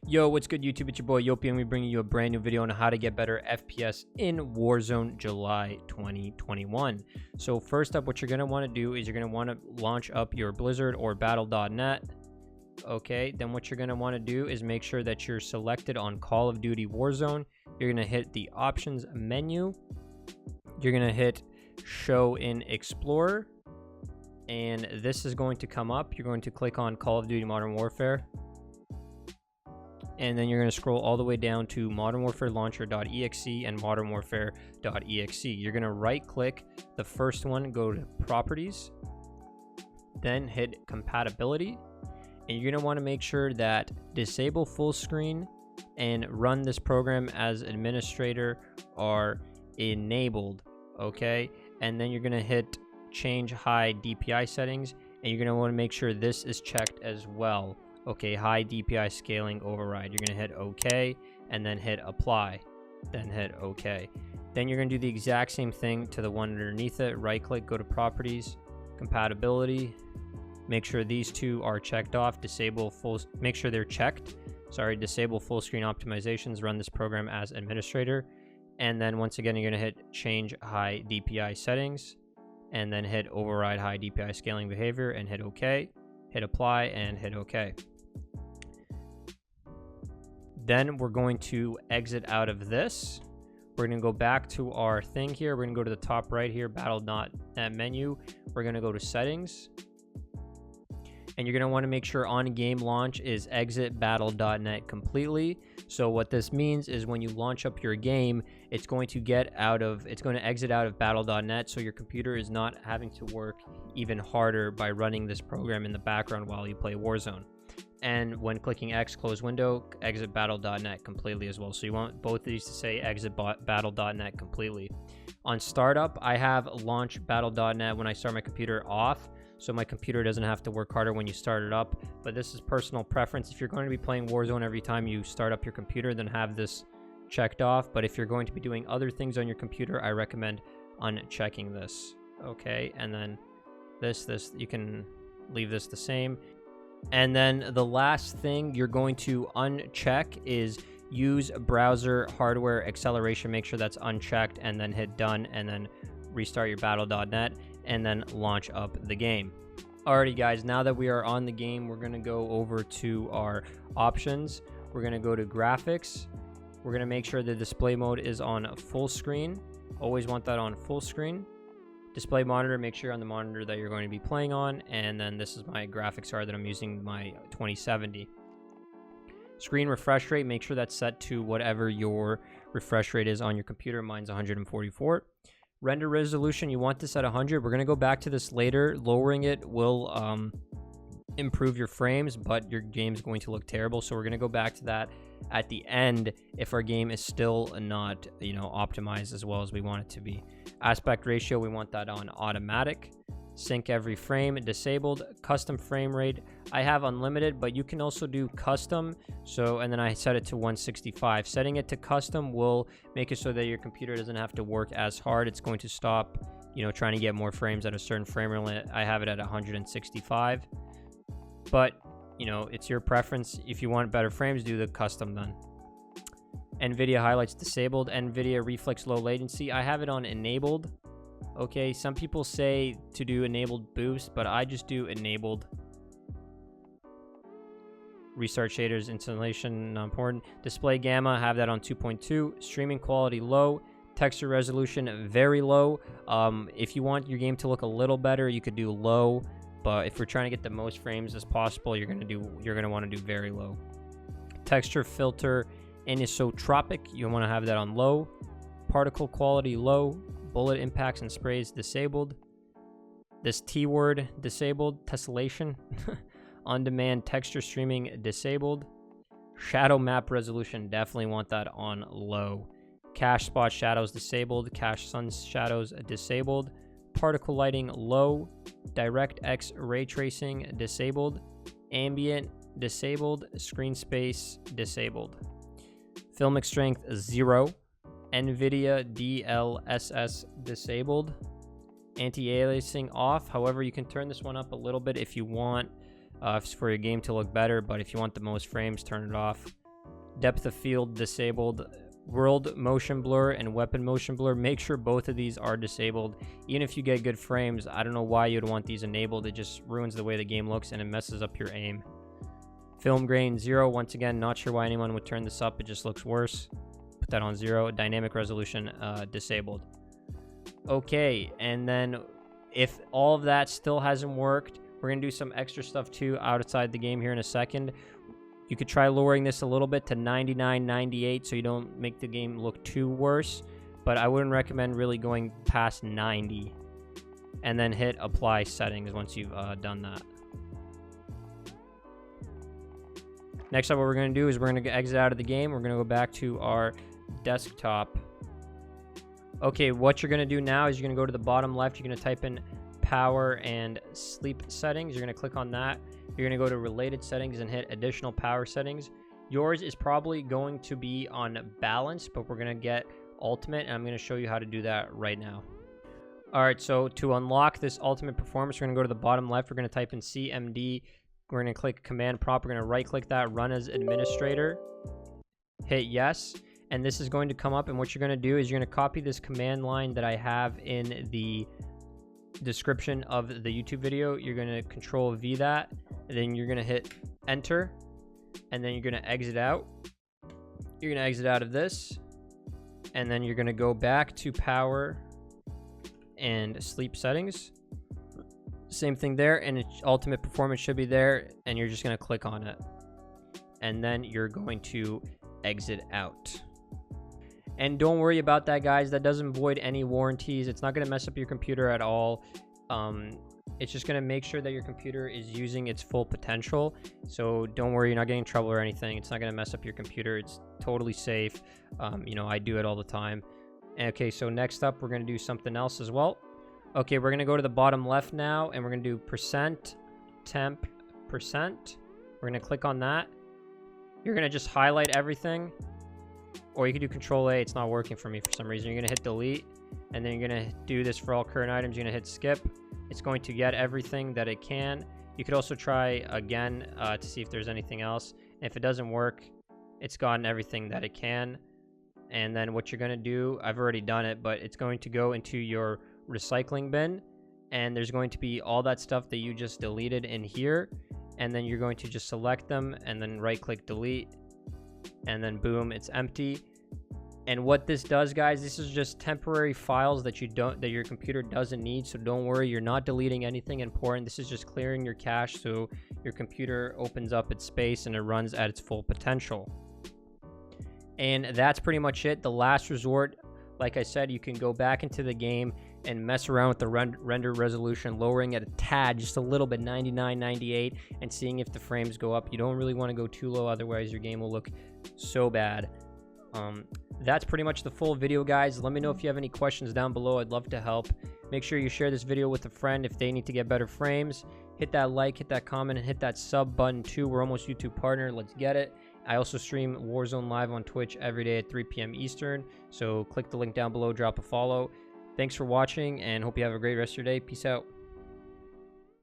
Yo, what's good, YouTube? It's your boy Yoipi, and we're bringing you a brand new video on how to get better FPS in Warzone July 2021. So first up, what you're going to want to do is you're going to want to launch up your Blizzard or Battle.net. Okay, then what you're going to want to do is make sure that you're selected on Call of Duty Warzone. You're going to hit the options menu. You're going to hit Show in Explorer, and this is going to come up. You're going to click on Call of Duty Modern Warfare. And then you're going to scroll all the way down to Modern Warfare Launcher.exe and Modern Warfare.exe. You're going to right click the first one, go to Properties, then hit Compatibility. And you're going to want to make sure that Disable Full Screen and Run this program as administrator are enabled. Okay. And then you're going to hit Change High DPI settings. And you're going to want to make sure this is checked as well. Okay, high DPI scaling override. You're going to hit OK and then hit apply, then hit OK. Then you're going to do the exact same thing to the one underneath it. Right click, go to properties, compatibility. Make sure these two are checked off. Disable full, make sure they're checked. Sorry, disable full screen optimizations. Run this program as administrator. And then once again, you're going to hit change high DPI settings and then hit override high DPI scaling behavior and hit OK. Hit apply and hit OK. Then we're going to exit out of this. We're going to go back to our thing here. We're going to go to the top right here, Battle.net menu. We're going to go to settings. And you're going to want to make sure on game launch is exit Battle.net completely. So what this means is when you launch up your game, it's going to exit out of Battle.net, so your computer is not having to work even harder by running this program in the background while you play Warzone. And when clicking X, close window, exit Battle.net completely as well. So you want both of these to say exit Battle.net completely. On startup, I have launched Battle.net when I start my computer off, so my computer doesn't have to work harder when you start it up. But this is personal preference. If you're going to be playing Warzone every time you start up your computer, then have this checked off. But if you're going to be doing other things on your computer, I recommend unchecking this. Okay, and then this you can leave this the same. And then the last thing you're going to uncheck is use browser hardware acceleration. Make sure that's unchecked and then hit done and then restart your Battle.net and then launch up the game. Alrighty guys, now that we are on the game, we're going to go over to our options. We're going to go to graphics. We're going to make sure the display mode is on full screen. Always want that on full screen. Display monitor, make sure you're on the monitor that you're going to be playing on. And then this is my graphics card that I'm using, my 2070. Screen refresh rate, make sure that's set to whatever your refresh rate is on your computer. Mine's 144. Render resolution, you want this at 100. We're going to go back to this later. Lowering it will improve your frames, but your game's going to look terrible. So we're going to go back to that at the end if our game is still not, optimized as well as we want it to be. Aspect ratio, we want that on automatic. Sync every frame disabled. Custom frame rate, I have unlimited, but you can also do custom. And then I set it to 165. Setting it to custom will make it so that your computer doesn't have to work as hard. It's going to stop, trying to get more frames at a certain frame rate. I have it at 165. But, it's your preference. If you want better frames, do the custom then. NVIDIA highlights disabled. NVIDIA reflex low latency, I have it on enabled. Okay, some people say to do enabled boost, but I just do enabled. Restart shaders installation, not important. Display gamma, have that on 2.2. Streaming quality low. Texture resolution very low. If you want your game to look a little better, you could do low. But if we're trying to get the most frames as possible, you're gonna want to do very low. Texture filter anisotropic, you want to have that on low. Particle quality low. Bullet impacts and sprays disabled. This T word disabled. Tessellation. On-demand texture streaming disabled. Shadow map resolution, definitely want that on low. Cache spot shadows disabled. Cache sun shadows disabled. Particle lighting low. DirectX ray tracing disabled. Ambient disabled. Screen space disabled. Filmic strength 0. NVIDIA DLSS disabled. Anti-aliasing off. However, you can turn this one up a little bit if you want for your game to look better, but if you want the most frames, turn it off. depth of field disabled, world motion blur and weapon motion blur. Make sure both of these are disabled. Even if you get good frames, I don't know why you'd want these enabled. It just ruins the way the game looks and it messes up your aim. Film grain 0. Once again, not sure why anyone would turn this up. It just looks worse. Put that on 0. Dynamic resolution disabled. Okay, and then if all of that still hasn't worked, we're going to do some extra stuff too outside the game here in a second. You could try lowering this a little bit to 99, 98 so you don't make the game look too worse. But I wouldn't recommend really going past 90. And then hit apply settings once you've done that. Next up, what we're going to do is we're going to exit out of the game. We're going to go back to our desktop. Okay, what you're going to do now is you're going to go to the bottom left. You're going to type in power and sleep settings. You're going to click on that. You're going to go to related settings and hit additional power settings. Yours is probably going to be on balance, but we're going to get ultimate, and I'm going to show you how to do that right now. All right, so to unlock this ultimate performance, we're going to go to the bottom left. We're going to type in CMD. We're going to click command prompt. We're going to right click that, run as administrator, hit yes. And this is going to come up, and what you're going to do is you're going to copy this command line that I have in the description of the YouTube video. You're going to control V that, and then you're going to hit enter, and then you're going to exit out. You're going to exit out of this, and then you're going to go back to power and sleep settings. Same thing there, and ultimate performance should be there, and you're just going to click on it, and then you're going to exit out. And don't worry about that, guys. That doesn't void any warranties. It's not going to mess up your computer at all. It's just going to make sure that your computer is using its full potential. So don't worry, you're not getting in trouble or anything. It's not going to mess up your computer. It's totally safe. You know, I do it all the time. Okay, so next up, we're going to do something else as well. Okay, we're going to go to the bottom left now, and we're going to do %temp%. We're going to click on that. You're going to just highlight everything. Or you can do Control A. It's not working for me for some reason. You're going to hit delete, and then you're going to do this for all current items. You're going to hit skip. It's going to get everything that it can. You could also try again to see if there's anything else. And if it doesn't work, it's gotten everything that it can. And then what you're going to do, I've already done it, but it's going to go into your recycling bin, and there's going to be all that stuff that you just deleted in here. And then you're going to just select them and then right click delete. And then boom, it's empty. And what this does, guys, this is just temporary files that your computer doesn't need. So don't worry, you're not deleting anything important. This is just clearing your cache so your computer opens up its space and it runs at its full potential. And that's pretty much it. The last resort, like I said, you can go back into the game and mess around with the render resolution, lowering it a tad, just a little bit, 99, 98, and seeing if the frames go up. You don't really want to go too low, otherwise your game will look so bad. That's pretty much the full video, guys. Let me know if you have any questions down below. I'd love to help. Make sure you share this video with a friend if they need to get better frames. Hit that like, hit that comment, and hit that sub button too. We're almost YouTube partner. Let's get it. I also stream Warzone live on Twitch every day at 3 p.m. Eastern. So click the link down below, drop a follow. Thanks for watching, and hope you have a great rest of your day. Peace out.